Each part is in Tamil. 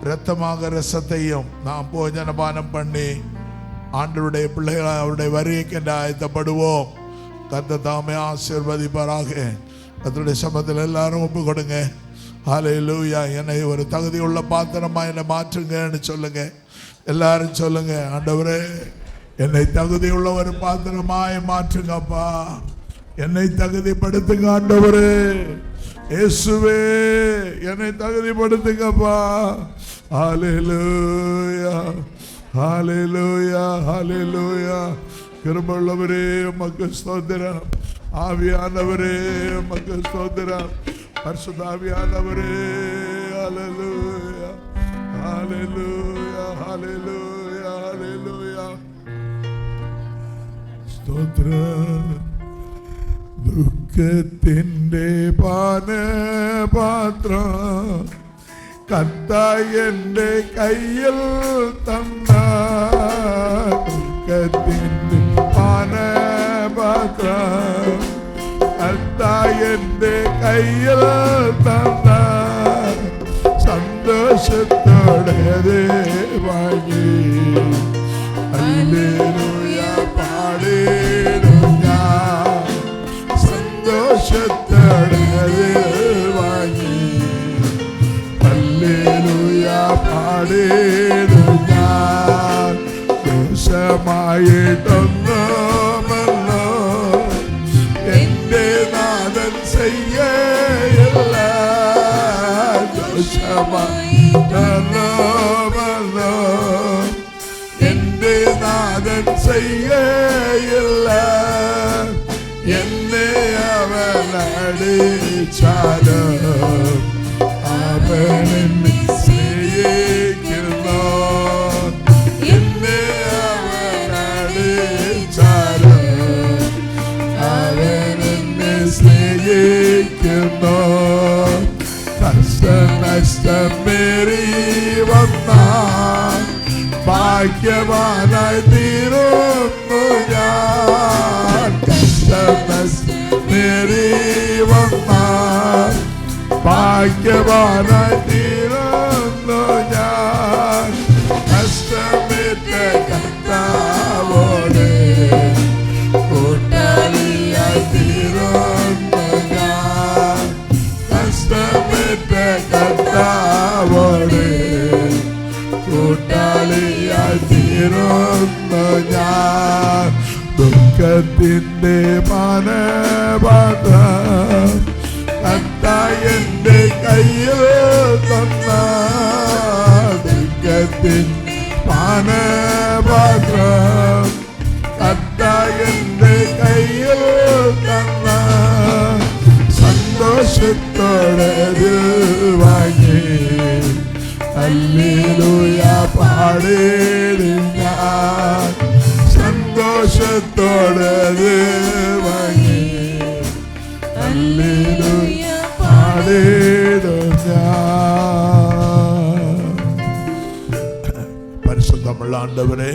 இரத்தமாக ரசத்தையும் நாம் போஜனபானம் பண்ணி ஆண்டவருடைய பிள்ளைகளை அவருடைய வருகைக்கு ஆயத்தப்படுவோம். கர்த்தர் தாமே ஆசீர்வதிப்பாராக. கர்த்தருடைய சமத்தில் எல்லாரும் ஒப்பு கொடுங்க. ஹல்லேலூயா. என்னை ஒரு தகுதியுள்ள பாத்திரமா என்னை மாற்றுங்கன்னு சொல்லுங்க. எல்லாரும் சொல்லுங்க, ஆண்டவரே என்னை தகுதியுள்ள ஒரு பாத்திரமாய் மாற்றுங்கப்பா, என்னை தகுதிப்படுத்துங்க ஆண்டவரே. இயேசுவே என்னை தகுதிப்படுத்துங்கப்பா. ஹல்லேலூயா, ஹல்லேலூயா, ஹல்லேலூயா. கிருபையுள்ளவரே உமக்கு ஸ்தோத்திரம். ஆவியானவரே உமக்கு ஸ்தோத்திரம். பரிசுத்த ஆவியானவரே ஹல்லேலூயா, ஹல்லேலூயா, ஹல்லேலூயா, ஹல்லேலூயா. സ്തോത്രം. ദുഃഖത്തിൻ്റെ പാനപാത്രം കർത്താവ് എൻ്റെ കയ്യിൽ തന്ന, ദുഃഖത്തിൻ്റെ പാനപാത്രം കർത്താവ് എൻ്റെ കയ്യിൽ തന്ന, സന്തോഷത്തോടെ വാങ്ങി ഹല്ലേലൂയ പാടിടും ഞാൻ, സന്തോഷത്തോടെ വാങ്ങി ഹല്ലേലൂയ പാടിടും ഞാൻ. ദോഷമായിട്ടൊന്നുമല്ലോ എൻ്റെ നാഥൻ ചെയ്യയില്ല, ദോഷമായിട്ടൊന്നുമല്ലോ എൻ്റെ നാഥൻ ചെയ്യയില്ല. എന്നെ അവൻ അടിച്ചാലും അവൻ എന്നെ സ്നേഹിക്കുന്നു, എന്നെ അവൻ അടിച്ചാലും അവൻ എന്നെ സ്നേഹിക്കുന്നു. കഷ്ടനഷ്ടമേറി വന്നാൽ ഭാഗ്യവാനായി തീരുന്നു ഞാൻ. കഷ്ടനഷ്ടമേറി വന്നാൽ ഭാഗ്യവാനായി തീരുന്നു ഞാൻ. കഷ്ടമേറ്റ കർത്താവോട് കൂട്ടാളിയായി തീരുന്നു ഞാൻ. കഷ്ടമേറ്റ കർത്താവോട് കൂട്ടാളിയായി തീരുന്നു ഞാൻ. ദുഃഖത്തിൻ്റെ പാനപാത്രം കർത്താവ് എൻ്റെ കയ്യിൽ തന്ന, ദുഃഖത്തിൻ്റെ പാനപാത്രം കർത്താവ് എൻ്റെ കയ്യിൽ തന്ന, സന്തോഷത്തോടെ വാങ്ങി ഹല്ലേലൂയ പാടിടും ഞാൻ, സന്തോഷത്തോടെ വാങ്ങി ഹല്ലേലൂയ പാടിടും ഞാൻ. പരിശുദ്ധമുള്ള ആண்டவரே,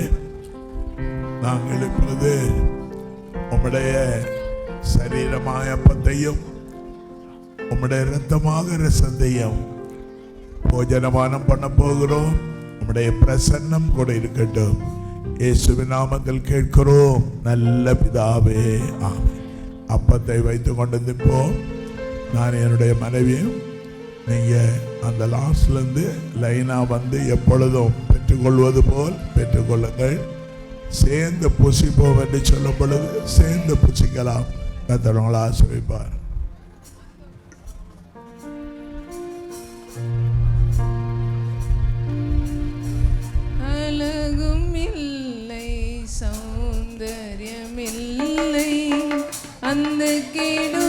நாங்கள் இப்பொழுது உம்முடைய சரீரமாய அப்பத்தையும் உம்முடைய இரத்தமாக ரசத்தையும் போஜனபானம் பண்ண போகிறோம். உம்முடைய பிரசன்னம் கூட இருக்கட்டும். இயேசுவின் நாமத்தில் கேட்கிறோம் நல்ல பிதாவே, ஆமென். அப்பத்தை வைத்து கொண்டு நிற்போம். நான் என்னுடைய மனைவியும் நீங்கள் அந்த லாஸ்ட்லேருந்து லைனாக வந்து எப்பொழுதும் பெற்றுக்கொள்வது போல் பெற்றுக்கொள்ளுங்கள். சேர்ந்து புசிப்போம் என்று சொல்லும் பொழுது சேர்ந்து புசிக்கலாம். கர்த்தர் உங்களை ஆசீர்வதிப்பார். സൗന്ദര്യമില്ലേ അന്ന് കേടൂറ്റാരെന്നനെ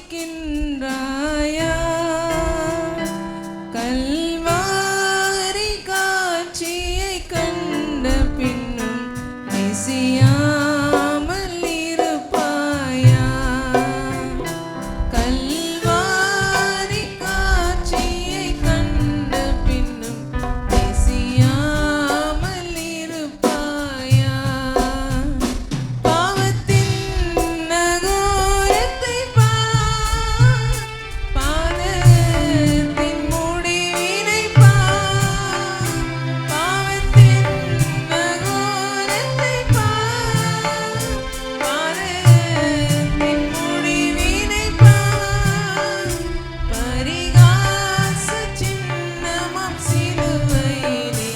நேசிக்கின்றாயா கல்வாரி காட்சியை கண்ட பின்னும் நேசியாமல் இருப்பாயா கல்வாரி காட்சியை கண்ட பின்னும் நேசியாமல் இருப்பாயா பாவத்தின் நகோரத்தை பாதத்தின் முடிவினை பாவத்தின் நகோரத்தை பாதத்தின் முடிவினை பரிகாச சின்னமாம் சிலுவையிலே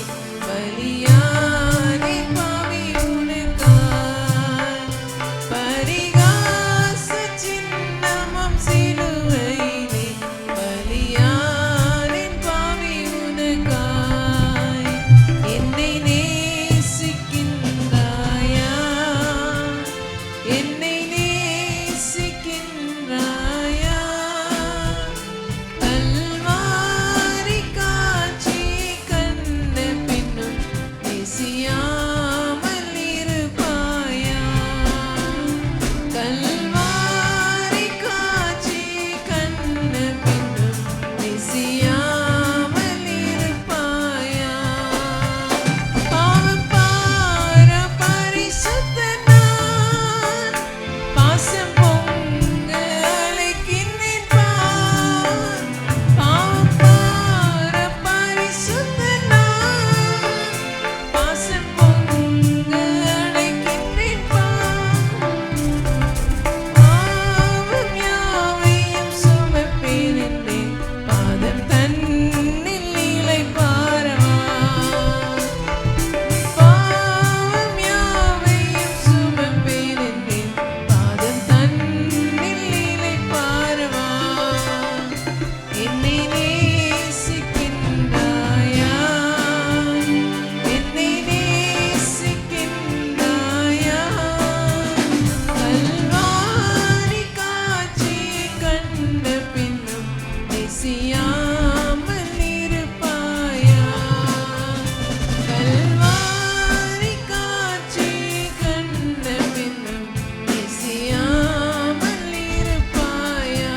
பலியானே பாவி உனக்காய் பரிகாச சின்னமாம் சிலுவையிலே பலியானேன் பாவி உனக்காய் என்னை நேசிக்கின்றாயா என்னை நேசிக்கின்றாயா கல்வாரி காட்சியை கண்ட பின்னும் நேசியாமல் இருப்பாயா கல்வாரி காட்சியை கண்ட பின்னும் நேசியாமல் இருப்பாயா பாவப்பார பரிசுத்த நான் பாசம் பொங்க அழைக்கின்றேன் பாவப்பார பரிசுத்த நான் பாசம் பொங்க அழைக்கின்றேன் பாவம் யாவையும் சுமப்பேன் என்றேன் பாதம் தன்னில் இளைப்பாறவா பாவம் யாவையும் சுமப்பேன் என்றேன் பாதம் தன்னில் இளைப்பாறவா என்னை நேசிக்கின்றாயா என்னை நேசிக்கின்றாயா கல்வாரி காட்சியை கண்ட பின்னும் நேசியாமல் இருப்பாயா கல்வாரி காட்சியை கண்ட பின்னும் நேசியாமல் இருப்பாயா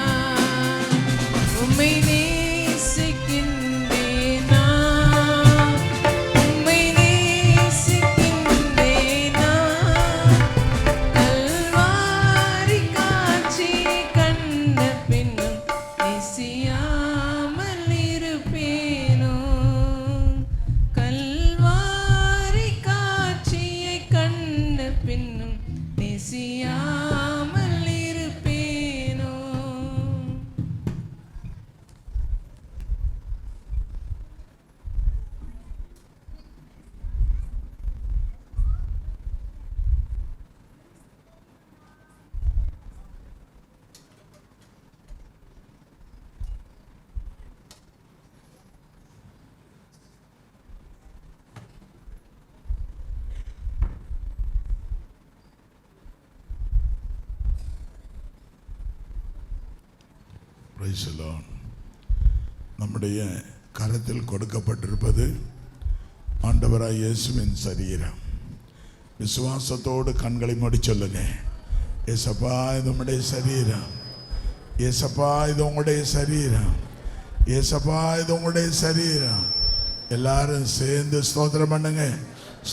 உம்மை நேசிக்கின்றேனா உம்மை நேசிக்கின்றேனா கல்வாரி காட்சியை கண்ட பின்னும் நேசியாமல் இருப்பேனோ கல்வாரி காட்சியை கண்ட பின்னும் நேசியாமல் இருப்பேனோ Praise the Lord. நம்முடைய கரத்தில் கொடுக்கப்பட்டிருப்பது ஆண்டவராய் இயேசுவின் சரீரம். விசுவாசத்தோடு கண்களை மூடி சொல்லுங்க. ஏசப்பா இது உம்முடைய சரீரம். ஏசப்பா இது உங்களுடைய சரீரம். ஏசப்பா இது உங்களுடைய சரீரம். எல்லாரும் சேர்ந்து ஸ்தோத்திரம் பண்ணுங்க.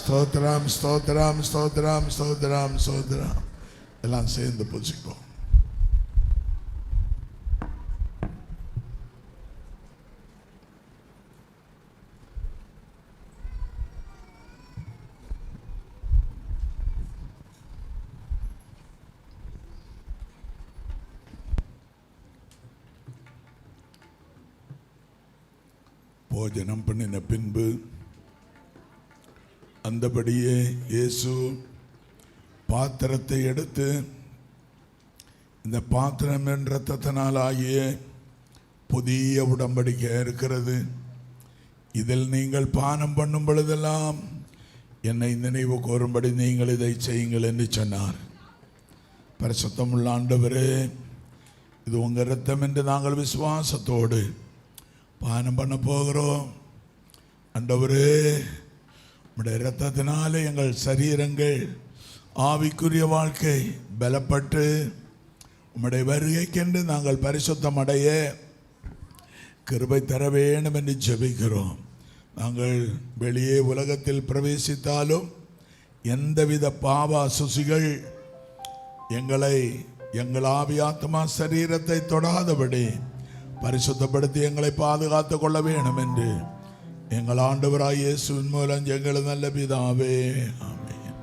ஸ்தோத்திரம் ஸ்தோத்திரம் ஸ்தோத்திரம் ஸ்தோத்திரம் ஸ்தோத்திரம். எல்லாம் சேர்ந்து பூசிப்போம். போஜனம் பண்ணின பின்பு அந்தபடியே இயேசு பாத்திரத்தை எடுத்து இந்த பாத்திரம் என் இரத்தத்தினால் ஆகிய புதிய உடன்படிக்கை இருக்கிறது, இதில் நீங்கள் பானம் பண்ணும் பொழுதெல்லாம் என்னை நினைவு கூறும்படி நீங்கள் இதை செய்யுங்கள் என்று சொன்னார். பரிசுத்தமுள்ள ஆண்டவரே, இது உங்கள் இரத்தம் என்று நாங்கள் விசுவாசத்தோடு பானம் பண்ண போகிறோம். ஆண்டவரே, உம்முடைய இரத்தத்தினாலே எங்கள் சரீரங்கள் ஆவிக்குரிய வாழ்க்கை பலப்பட்டு உம்முடைய வருகைக்கென்று நாங்கள் பரிசுத்தம் அடைய கிருபை தர வேண்டும் என்று ஜெபிக்கிறோம். நாங்கள் வெளியே உலகத்தில் பிரவேசித்தாலும் எந்தவித பாவ அசுசிகள் எங்களை, எங்கள் ஆவி ஆத்மா சரீரத்தை தொடாதபடி பரிசுத்தப்படுத்தி எங்களை பாதுகாத்து கொள்ள வேண்டும் என்று எங்கள் ஆண்டவராய் இயேசுவின் மூலம் எங்கள் நல்ல பிதாவே, ஆமென்.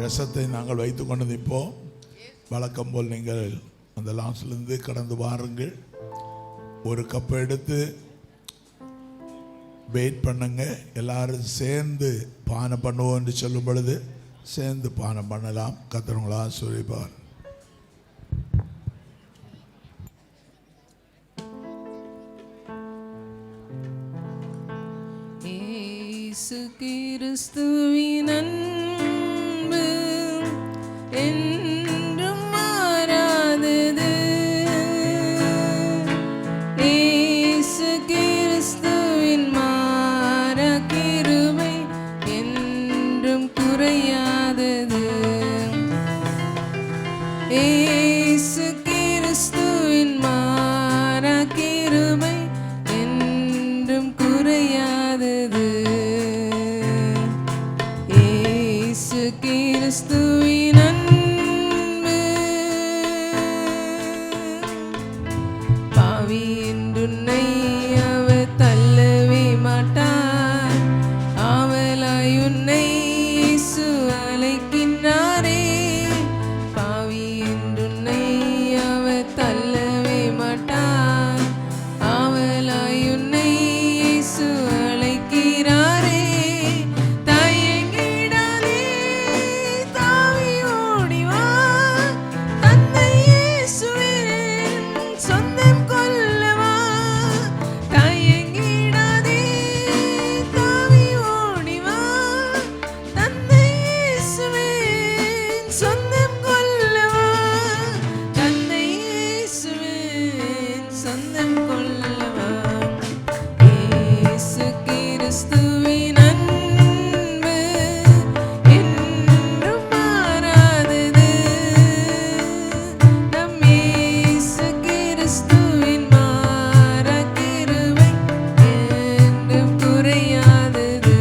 ரசத்தை நாங்கள் வைத்து கொண்டு நிற்போம். வழக்கம் போல் நீங்கள் அந்த லாஸ்ட்லேருந்து கடந்து வாருங்கள். ஒரு கப்பை எடுத்து வெயிட் பண்ணுங்க. எல்லாரும் சேர்ந்து பானம் பண்ணுவோம் என்று சொல்லும் பொழுது சேர்ந்து பானம் பண்ணலாம். கர்த்தர் ஆசீர்வதிப்பார். இயேசு கிறிஸ்துவின் அன்பு என்றும் மாறாதது. இயேசு கிறிஸ்துவின் மாறா கிருபை என்றும் குறையாதது. இயேசு கிறிஸ்துவின் மாறா கிருபை என்றும் குறையாதது. இயேசு கிறிஸ்துவின் அன்பு பாவி என்றுன்னை அவர் தள்ளவே மாட்டார். ஆவலாய் உன்னை இயேசு அழைக்கின்றாரே. பாவி என்றுன்னை அவர் தள்ளவே மாட்டார். ஆவலாய் உன்னை இயேசு அழைக்கிறாரே. தயங்கிடாதே, தாவி ஓடி வா. தந்தை இயேசுவின் சொந்தம் கொள்ளவா. தயங்கிடாதே, தாவி ஓடி வா. தந்தை இயேசுவின் சொந்தம் கொள்ளவா. தந்தை இயேசுவின் சொந்தம் கொள்ளவா. இயேசு கிறிஸ்துவின் அன்பு என்றும் மாறாதது. நம் இயேசு கிறிஸ்துவின் மாறா கிருபை என்றும் குறையாதது.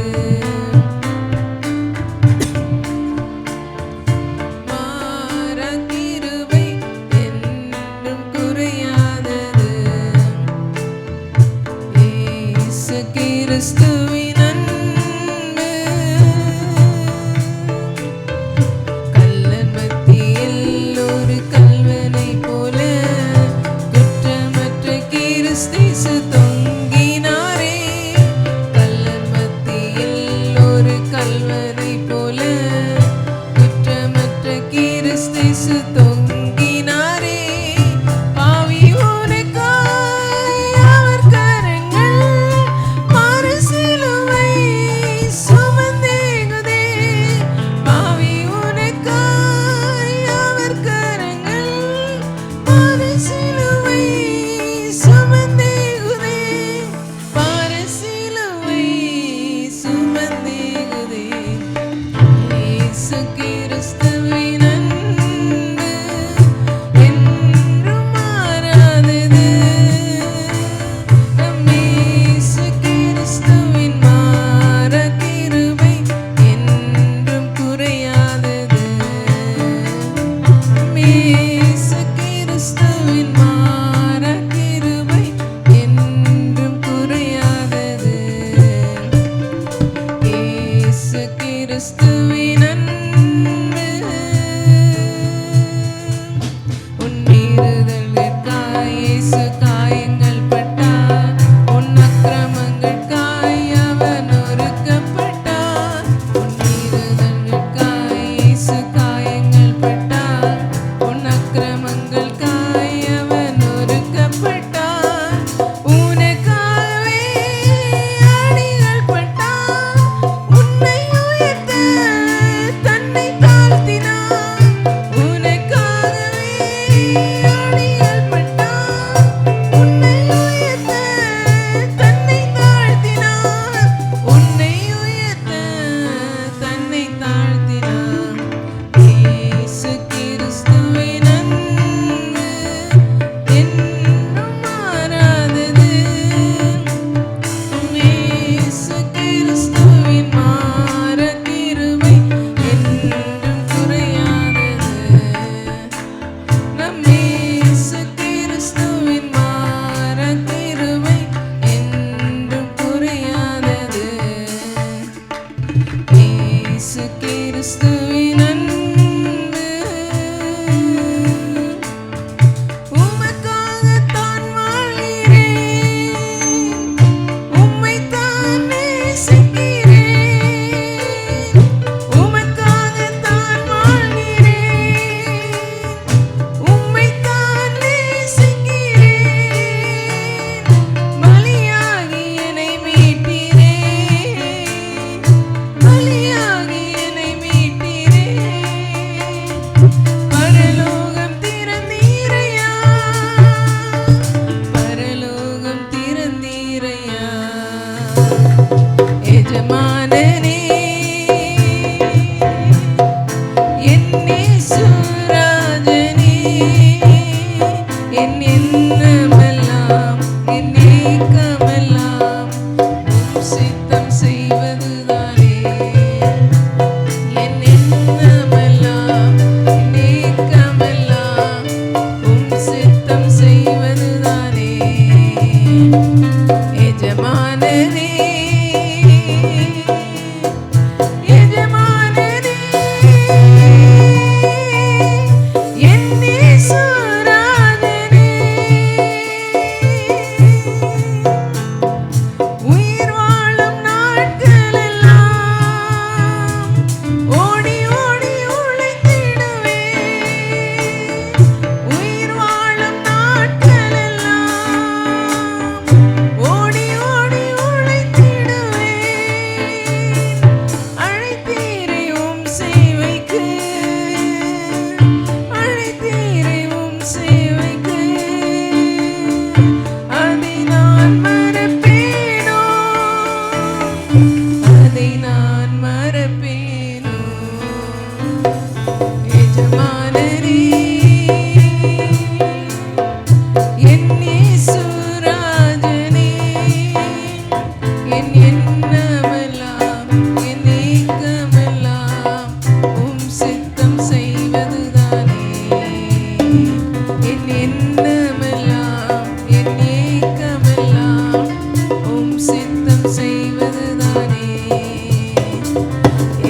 மாறா கிருபை என்றும் குறையாதது. இயேசு கிறிஸ்துவின் அன்பு கல்லன் மத்தியில் ஒரு கல்வனைப் போல குற்றமற்ற கிறிஸ்து தொங்கினாரே. கல்லன் மத்தியில் ஒரு கல்வனைப் போல குற்றமற்ற கிறிஸ்து தொங்கினாரே. பாவி உனக்காய் அவர் கரங்கள் மறுசீ எண்ணமெல்லாம் என் ஏக்கமெல்லாம் உம் சித்தம் செய்வதுதானே.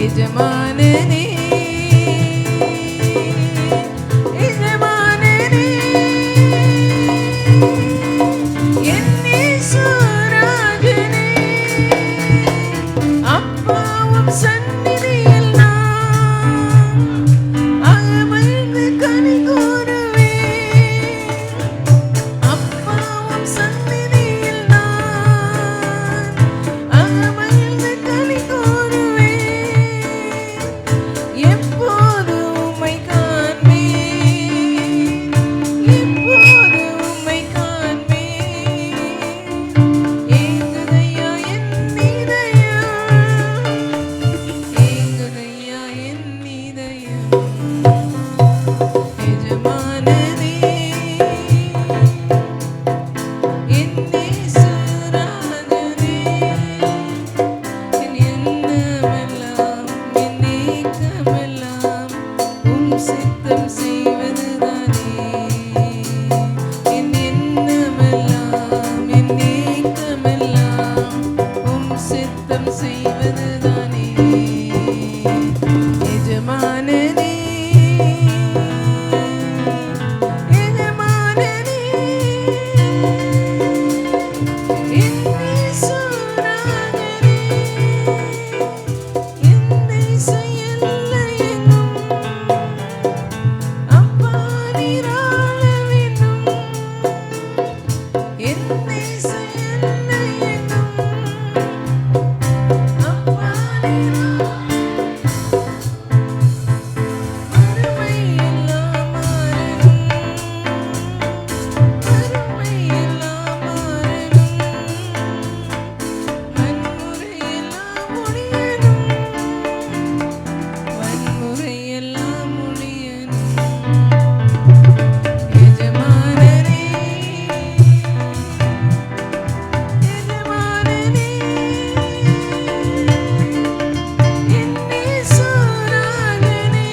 எஜமானனே எஜமானனே என் இயேசுராஜனே, அப்பாவும் சந்நிதியில் நான் அகமகிழ்ந்து கனி கூறுவேன். அப்பாவும் சந்நிதியில் நான் அகமகிழ்ந்து கனி கூறுவேன். எப்போது உம்மை காண்பேன், எப்போது உம்மை காண்பேன். ஏங்குதையா என் இதயம், ஏங்குதையா என் இதயம். எஜமானனே என் இயேசுராஜனே, என் எண்ணமெல்லாம் என் ஏக்கமெல்லாம் உம் சித்தம் செய்வதுதானே. என் எண்ணமெல்லாம் என் ஏக்கமெல்லாம் உம் சித்தம் செய்வதுதானே. எஜமானனே எஜமானனே என் இயேசுராஜனே, என் தேச எல்லையெங்கும் அப்பா நீர் ஆள வேண்டும். என் தேச எல்லையெங்கும் அப்பா நீர் வறுமை எல்லாம் மாறணும், வறுமை எல்லாம் மாறணும், வன்முறை எல்லாம் ஒழியணும், வன்முறை எல்லாம் ஒழியணும். எஜமானனே எஜமானனே என் இயேசுராஜனே.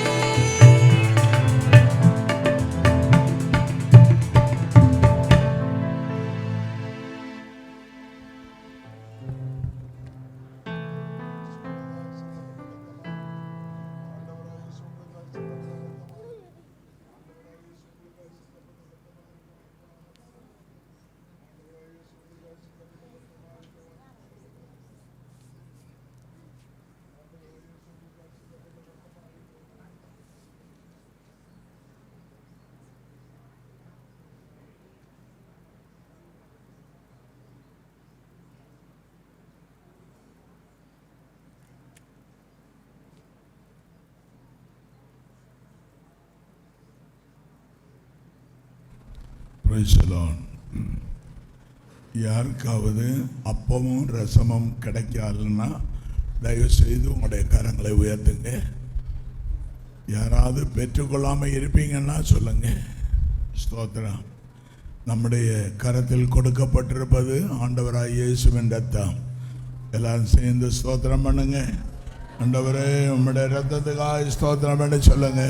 Praise the Lord. யாருக்காவது அப்பமும் ரசமும் கிடைக்காதுன்னா தயவு செய்து உங்களுடைய கரங்களை உயர்த்துங்க. யாராவது பெற்றுக்கொள்ளாமல் இருப்பீங்கன்னா சொல்லுங்க. ஸ்தோத்திரம். நம்முடைய கரத்தில் கொடுக்கப்பட்டிருப்பது ஆண்டவராய் இயேசுவின் ரத்தம். எல்லாரும் சேர்ந்து ஸ்தோத்திரம் பண்ணுங்க. ஆண்டவரே உம்முடைய ரத்தத்துக்காய் ஸ்தோத்திரம் பண்ணி சொல்லுங்க.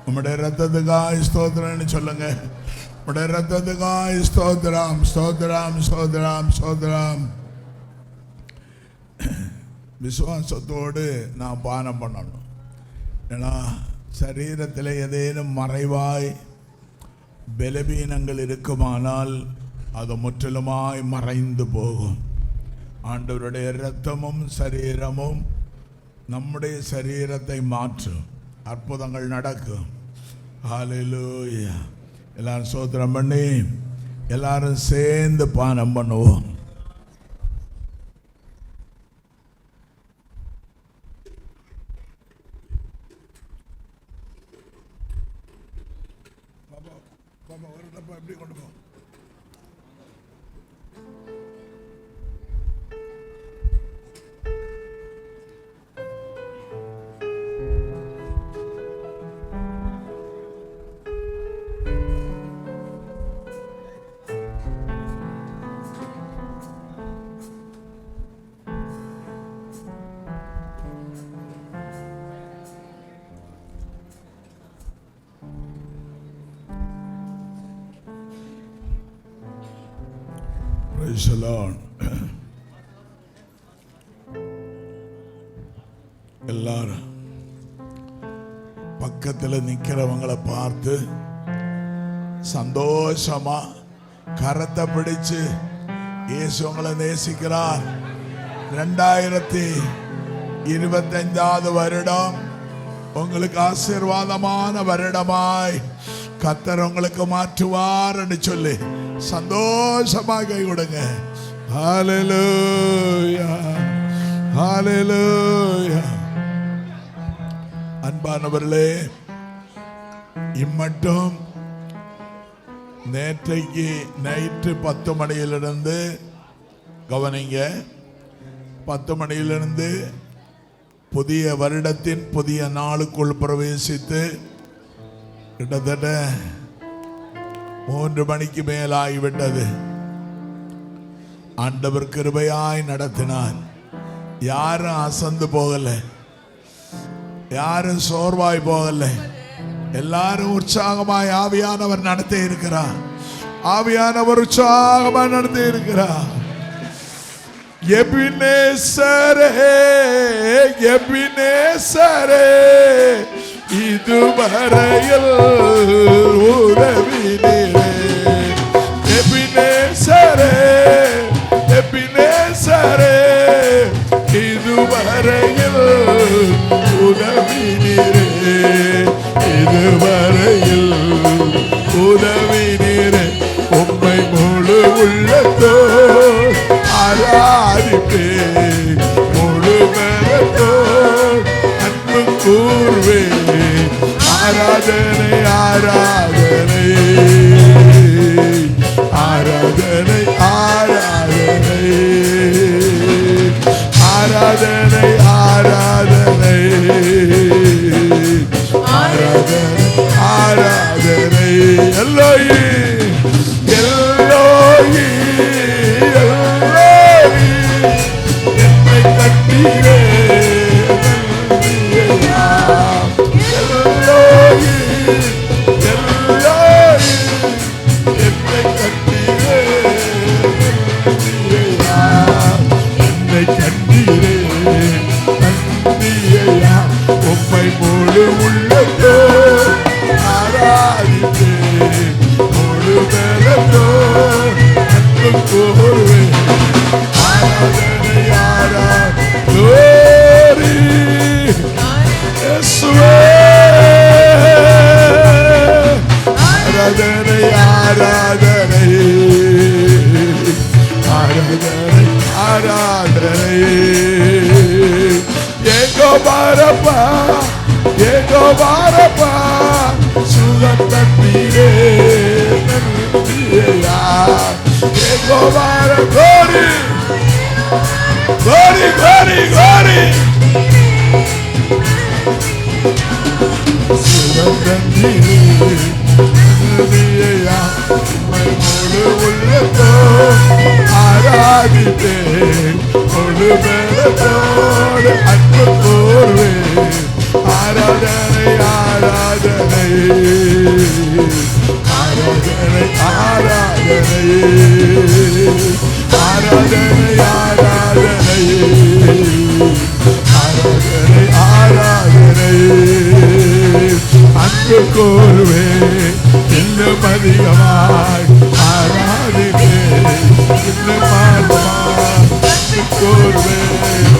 உம்முடைய ரத்தத்துக்காய் ஸ்தோத்திரம்னு சொல்லுங்க. உம்முடைய ரத்தத்துக்காய் ஸ்தோத்திரம் ஸ்தோத்திரம் ஸ்தோத்திரம் ஸ்தோத்திரம். விசுவாசத்தோடு நான் பானம் பண்ணணும். ஏன்னா சரீரத்தில் ஏதேனும் மறைவாய் பலவீனங்கள் இருக்குமானால் அது முற்றிலுமாய் மறைந்து போகும். ஆண்டவருடைய இரத்தமும் சரீரமும் நம்முடைய சரீரத்தை மாற்றும். அற்புதங்கள் நடக்கும். ஹல்லேலூயா. எல்லாரும் ஸ்தோத்திரம் பண்ணி எல்லாரும் சேர்ந்து பானம் பண்ணுவோம். ஒரு டப்பா எப்படி கொண்டு போ. Praise the Lord. எல்லாரும் பக்கத்தில் நிக்கிறவங்களை பார்த்து சந்தோஷமா கரத்தை பிடிச்சு இயேசு உங்களை நேசிக்கிறார். 2025 வருடம் உங்களுக்கு ஆசீர்வாதமான வருடமாய் கர்த்தர் உங்களுக்கு மாற்றுவார் என்று சொல்லி சந்தோஷமாக கை கொடுங்க. ஹல்லேலூயா, ஹல்லேலூயா. அன்பானவர்களே, இம்மட்டும் நேற்றைக்கு நைட்டு 10 மணியிலிருந்து கவனிங்க, 10 மணியிலிருந்து புதிய வருடத்தின் புதிய நாளுக்குள் பிரவேசித்து கிட்டத்தட்ட 3 மணிக்கு மேலாகிவிட்டது. ஆண்டவர் கிருபையாய் நடத்தினார். யாரும் அசந்து போகல, யாரும் சோர்வாய் போகல, எல்லாரும் உற்சாகமாய் ஆவியானவர் நடத்தி இருக்கிறார். ஆவியானவர் உற்சாகமாய் நடத்தி இருக்கிறார். எபினேசரே, எபினேசரே, இதுவரையில் உறவினரே. எபினேசரே, எபினேசரே, இதுவரையில் உதவினரே. இதுவரையில் உதவினரே. உம்மை முழு உள்ளத்தோ ஆராதிப்பே, முழு மனத்தோ அன்பு கூர்வே. ஆராதனை, ஆராதனை, ஆராதனை, ஆராதனை, ஆராதனை, ஆராதனை, ஆராதனை, ஆராதனை. எல்லோயி, எல்லோயி, எல்லோயி, என்னை கட்டீரே. எல்லோயி, எல்லோயி, என்னை கட்டீரே. என்னை கண்டீரே, நன்றியையா. உம்மை முழு உள்ளத்தோ ஆராதிப்பே, முழு பலத்தோ அன்பு கூர்வே. ஆராதனை, ஆராதனை, இயேசுவே. ஆராதனை, ஆராதனை, ஆராதனை, ஆராதனை. ஏகோ பாரப்பா, ஏகோ பாரப்பா, சுகம் தந்தீரே. நன்றியா. ஏகோ பார, கோரி, கோரி, கோரி, கோரி. சுகம் தந்தீரே. நன்றியா. உம்மை முழு உள்ளத்தோ ஆராதிப்பே, முழு பலத்தோடு அன்பு கூர்வே. ஆராதனை, ஆராதனை, ஆராதனை, ஆராதனை, ஆராதனை, ஆராதனை, ஆராதனை, ஆராதனை. அன்பு கூர்வே, இன்னும் அதிகமாய் ஆராதிப்பே, இன்னும் ஆர்வமாய் அன்பு கூர்வே,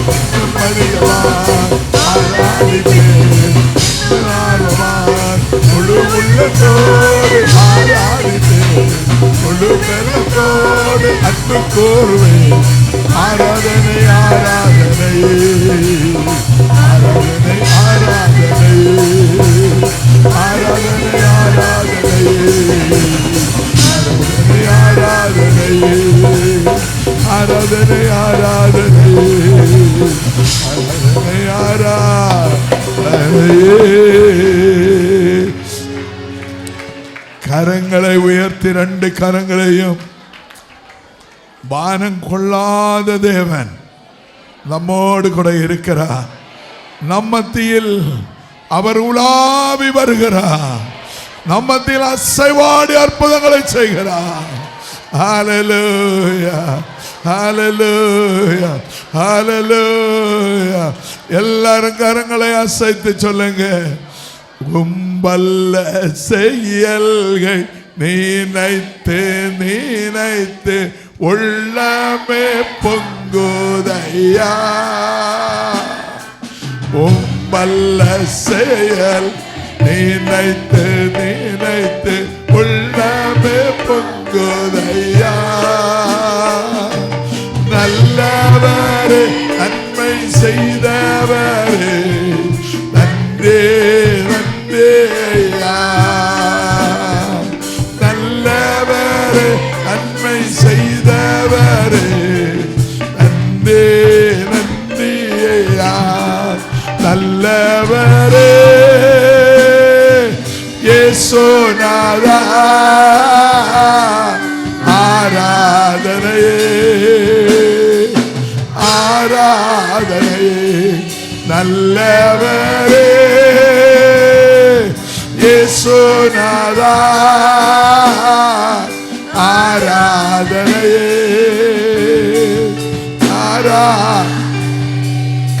இன்னும் அதிகமாய் ஆராதிப்பே, இன்னும் ஆர்வமாய் முழு உள்ளத்தோடு ஆராதிப்பே, முழு பலத்தோடு அன்பு கூர்வே. ஆராதனை, ஆராதனை, ஆராதனை, ஆராதனை, ஆராதனை, ஆராதனை, ஆராதனை, ஆராதனை, ஆராதனை, ஆராதனை, ஆராதனை. கரங்களை உயர்த்தி 2 கரங்களையும் பானம் கொள்ளாத தேவன் நம்மோடு கூட இருக்கிறார். நம்மத்தியில் அவர் உலாவி வருகிறார். நம்மத்தில் அசைவாடி அற்புதங்களை செய்கிறார். ஹalleluya ஹalleluya ஹalleluya. எல்லாரும் கரங்களை அசைத்து சொல்லுங்க. உம்பல்ல செயல்கள் நினைத்து நினைத்து உள்ளமே பொங்குதையா. உம்பல்ல செயல் நினைத்து நினைத்து உள்ளமே பொங்குதையா. நல்லவரே நன்மை செய்தவரே நன்றே நன்றே ஐயா. நல்லவரே நன்மை செய்தவரே நன்றே நன்றி ஐயா. நல்லவரே இயேசுநாதா ஆராதனையே ஆராதனையே. நல்லவரே இயேசுநாதா ஆராதனையே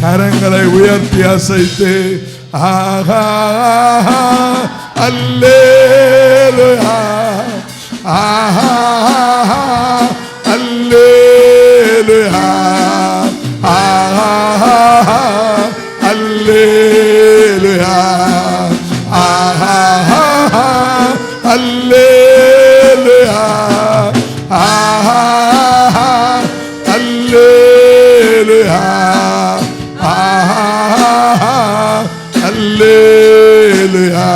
கரங்களை உயர்த்தி அசைத்து ஆஹா அல்லேலூயா ஆஹா அல்லேலூயா ஆஹா அல்லேலூயா ஆஹா அல்லேலூயா ஆஹா அல்லேலூயா ஆஹா அல்லேலூயா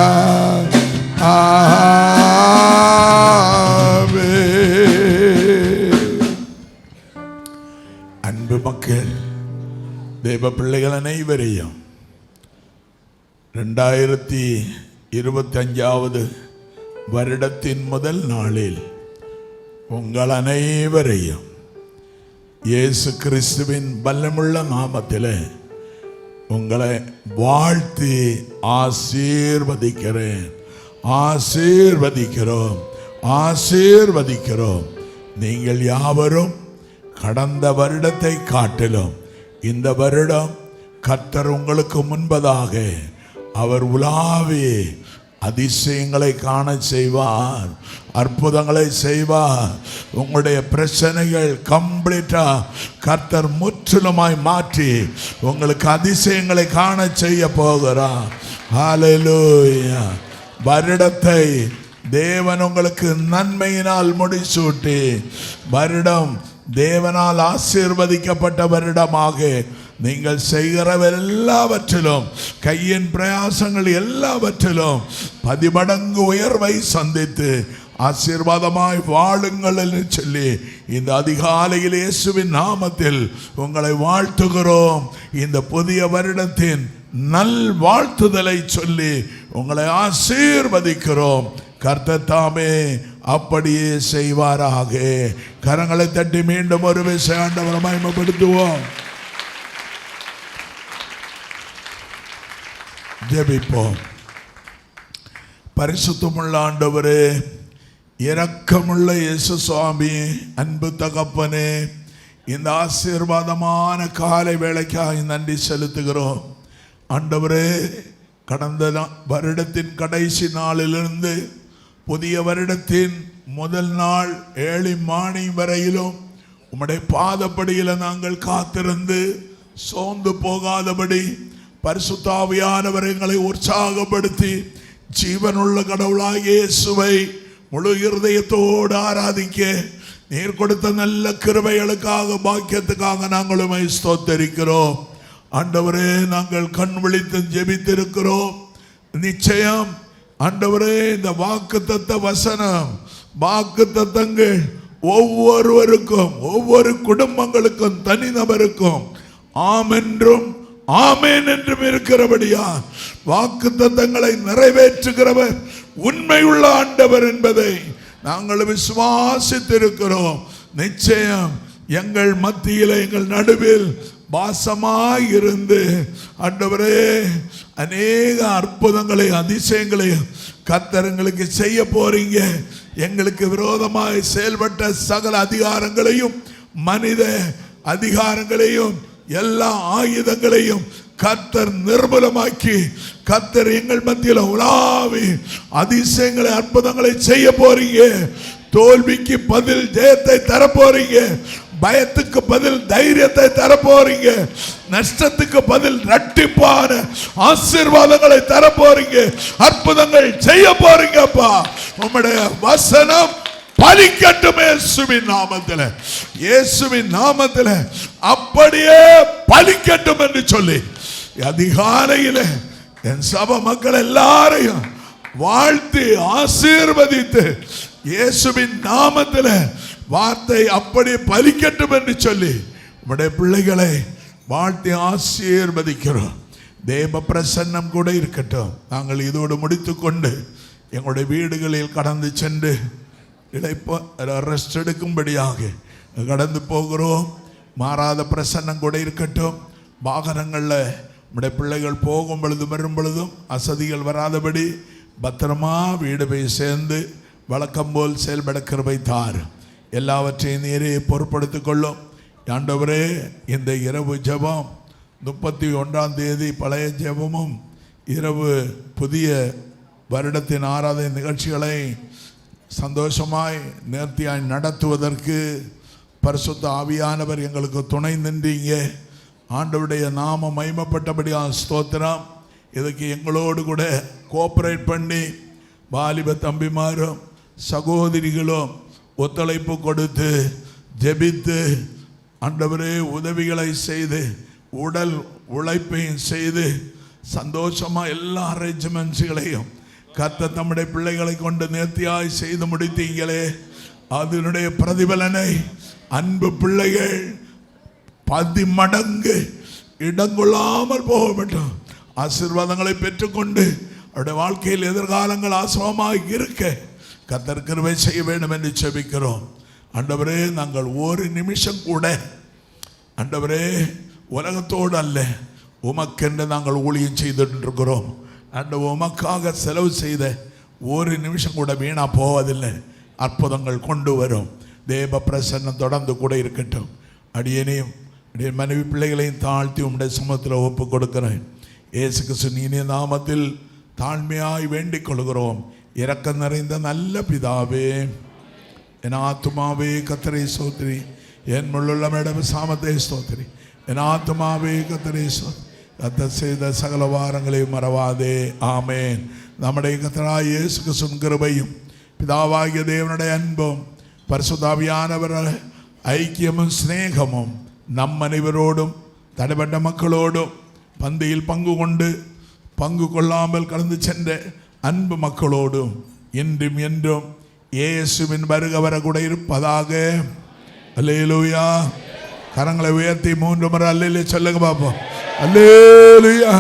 அன்பு மக்கள், தேவ பிள்ளைகள் அனைவரையும் 2025வது வருடத்தின் முதல் நாளில் உங்கள் அனைவரையும் இயேசு கிறிஸ்துவின் பலமுள்ள நாமத்தில் உங்களை வாழ்த்தி ஆசீர்வதிக்கிறேன். ஆசீர்வதிக்கிறோம் ஆசீர்வதிக்கிறோம். நீங்கள் யாவரும் கடந்த வருடத்தை காட்டிலும் இந்த வருடம் கர்த்தர் உங்களுக்கு முன்பதாக அவர் உலாவி அதிசயங்களை காண செய்வார், அற்புதங்களை செய்வார். உங்களுடைய பிரச்சனைகள் கம்ப்ளீட்டா கர்த்தர் முற்றிலுமாய் மாற்றி உங்களுக்கு அதிசயங்களை காண செய்ய போகிறார். ஹல்லேலூயா. வருடத்தை தேவன் உங்களுக்கு நன்மையினால் முடிசூட்டி வருடம் தேவனால் ஆசீர்வதிக்கப்பட்ட வருடமாக நீங்கள் செய்கிற எல்லாவற்றிலும் கையின் பிரயாசங்கள் எல்லாவற்றிலும் 10 மடங்கு உயர்வை சந்தித்து ஆசீர்வாதமாய் வாழுங்கள் என்று சொல்லி இந்த அதிகாலையில் இயேசுவின் நாமத்தில் உங்களை வாழ்த்துகிறோம். இந்த புதிய வருடத்தின் நல் வாழ்த்துதலை சொல்லி உங்களை ஆசீர்வதிக்கிறோம். கர்த்தர் தாமே அப்படியே செய்வாராக. கரங்களை தட்டி மீண்டும் ஒரு விஷயம் ஆண்டவரை மகிமைப்படுத்துவோம். ஜெபிப்போம். பரிசுத்தமுள்ள ஆண்டவரே, இரக்கமுள்ள இயேசு சுவாமி, அன்பு தகப்பனே, இந்த ஆசீர்வாதமான காலை வேளைக்காக நன்றி செலுத்துகிறோம். ஆண்டவரே, கடந்த வருடத்தின் கடைசி நாளிலிருந்து புதிய வருடத்தின் முதல் நாள் ஏழி மாணி வரையிலும் உம்முடைய பாதப்படியில் நாங்கள் காத்திருந்து சோர்ந்து போகாதபடி பரிசுத்த ஆவியானவர் எங்களை உற்சாகப்படுத்தி ஜீவனுள்ள கடவுளாகிய இயேசுவை முழு இருதயத்தோடு ஆராதிக்க நீர் கொடுத்த நல்ல கிருபைகளுக்காக பாக்கியத்துக்காக நாங்கள் உம்மை ஸ்தோத்தரிக்கிறோம். ஆண்டவரே, நாங்கள் கண் விழித்து ஜெபித்திருக்கிறோம். நிச்சயம் ஆண்டவரே, இந்த வாக்குத்தத்த வசனம் வாக்குத்தத்தங்கள் ஒவ்வொருவருக்கும் ஒவ்வொரு குடும்பங்களுக்கும் தனிநபருக்கும் ஆம் என்றும் ஆமேன் என்றும் இருக்கிறபடியா வாக்குத்தத்தங்களை நிறைவேற்றுகிறவர் உண்மையுள்ள ஆண்டவர் என்பதை நாங்கள் விசுவாசித்திருக்கிறோம். நிச்சயம் எங்கள் மத்தியில் எங்கள் நடுவில் வாசமாய் இருந்து ஆண்டவரே அநேக அற்புதங்களை அதிசயங்களை கர்த்தர் எங்களுக்கு செய்ய போறீங்க. எங்களுக்கு விரோதமாய் செயல்பட்ட சகல அதிகாரங்களையும், மனித அதிகாரங்களையும், எல்லா ஆயுதங்களையும் கர்த்தர் நிர்மூலமாக்கி, கர்த்தர் எங்கள் மத்தியில் உலாவி அதிசயங்களை, அற்புதங்களை செய்ய போறீங்க. தோல்விக்கு பதில் ஜெயத்தை தர போறீங்க. பயத்துக்கு பதில் தைரியத்தை தர போறீங்க. நஷ்டத்துக்கு பதில் இரட்டிப்பான ஆசீர்வாதங்களை தர போறீங்க. அற்புதங்கள் செய்ய போறீங்கப்பா. உம்முடைய வசனம் பலிக்கட்டும் இயேசுவின் நாமத்தில். இயேசுவின் நாமத்தில் அப்படியே பலிக்கட்டும் என்று சொல்லி அதிகாலையில் என் சபை மக்கள் எல்லாரையும் வாழ்த்தி ஆசீர்வதித்து இயேசுவின் நாமத்தில் வார்த்தை அப்படி பலிக்கட்டும் என்று சொல்லி உம்முடைய பிள்ளைகளை வாழ்த்தி ஆசீர்வதிக்கிறோம். தேவ பிரசன்னம் கூட இருக்கட்டும். நாங்கள் இதோடு முடித்துக்கொண்டு எங்களுடைய வீடுகளில் கடந்து சென்று ரெஸ்ட் எடுக்கும்படியாக கடந்து போகிறோம். மாறாத பிரசன்னம் கூட இருக்கட்டும். வாகனங்களில் நம்முடைய பிள்ளைகள் போகும் பொழுதும் வரும் பொழுதும் அசதிகள் வராதபடி பத்திரமா வீடு போய் சேர்ந்து வழக்கம் போல் செயல்பட கிருபை தார். எல்லாவற்றையும் நீரே பொறுப்படுத்திக் கொள்ளும். ஆண்டவரே, இந்த இரவு ஜெபம் 31ஆம் தேதி பழைய ஜெபமும் இரவு புதிய வருடத்தின் ஆராதனை நிகழ்ச்சிகளை சந்தோஷமாய் நேர்த்தியாய் நடத்துவதற்கு பரிசுத்த ஆவியானவர் எங்களுக்கு துணை நின்றீங்க. ஆண்டவருடைய நாம மகிமைப்பட்டபடியா ஸ்தோத்திரம். இதுக்கு எங்களோடு கூட கோஆபரேட் பண்ணி வாலிப தம்பிமாரும் சகோதரிகளும் ஒத்துழைப்பு கொடுத்து ஜெபித்து ஆண்டவரே உதவிகளை செய்து உடல் உழைப்பையும் செய்து சந்தோஷமாக எல்லா அரேஞ்ச்மெண்ட்ஸுகளையும் கர்த்தர் தம்முடைய பிள்ளைகளை கொண்டு நேர்த்தியாய் செய்து முடித்தீங்களே. அதனுடைய பிரதிபலனை அன்பு பிள்ளைகள் 10 மடங்கு இடங்கொள்ளாமல் போக வேண்டும். ஆசீர்வாதங்களை பெற்றுக்கொண்டு அவருடைய வாழ்க்கையில் எதிர்காலங்கள் ஆசவமாக இருக்க கர்த்தர் கிருபை செய்ய வேண்டும் என்று செபிக்கிறோம். ஆண்டவரே, நாங்கள் ஒரு நிமிஷம் கூட ஆண்டவரே உலகத்தோடு அல்ல, உமக்கென்று நாங்கள் ஊழியம் செய்துட்டு இருக்கிறோம். ஆண்டவர் உமக்காக செலவு செய்த ஒரு நிமிஷம் கூட வீணா போவதில்லை. அற்புதங்கள் கொண்டு வரும். தேவ பிரசன்னம் தொடர்ந்து கூட இருக்கட்டும். அடியேனையும் அடிய மனைவி பிள்ளைகளையும் தாழ்த்தி உம்முடைய சமூகத்தில் ஒப்பு கொடுக்கிறேன். இயேசு கிறிஸ்துவின் இனிய நாமத்தில் தாழ்மையாய் வேண்டிக் கொள்கிறோம். இரக்கம் நிறைந்த நல்ல பிதாவே, என் ஆத்துமாவே கர்த்தரை ஸ்தோத்திரி, என் முள்ளுள்ள மேடம் சாமத்தை ஸ்தோத்திரி, என் ஆத்துமாவே கர்த்தரை ஸ்தோத்திரி, கர்த்தர் செய்த சகல வாரங்களையும் மறவாதே. ஆமேன். நம்முடைய கர்த்தராகிய இயேசு கிறிஸ்துவின் கிருபையும் பிதாவாகிய தேவனுடைய அன்பும் பரிசுத்த ஆவியானவர் ஐக்கியமும் சிநேகமும் நம் அனைவரோடும் தடைப்பட்ட மக்களோடும் பந்தியில் பங்கு கொள்ளாமல் கடந்து சென்ற அன்பு மக்களோடும் என்றும் என்றும் இயேசுவின் வருக வர கூட இருப்பதாக. அல்லேலூயா. கரங்களை உயர்த்தி 3 முறை அல்லேலூயா சொல்லுங்க பாப்போம். Hallelujah,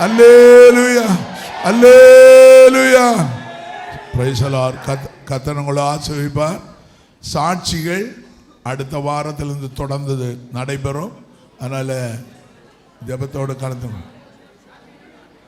hallelujah, hallelujah. Praise the lord. கர்த்தர் உங்களை ஆசீர்வதிப்பார். சாட்சிகள் அடுத்த வாரத்திலிருந்து தொடர்ந்து நடைபெறும். அதனால் ஜெபத்தோடு கலந்து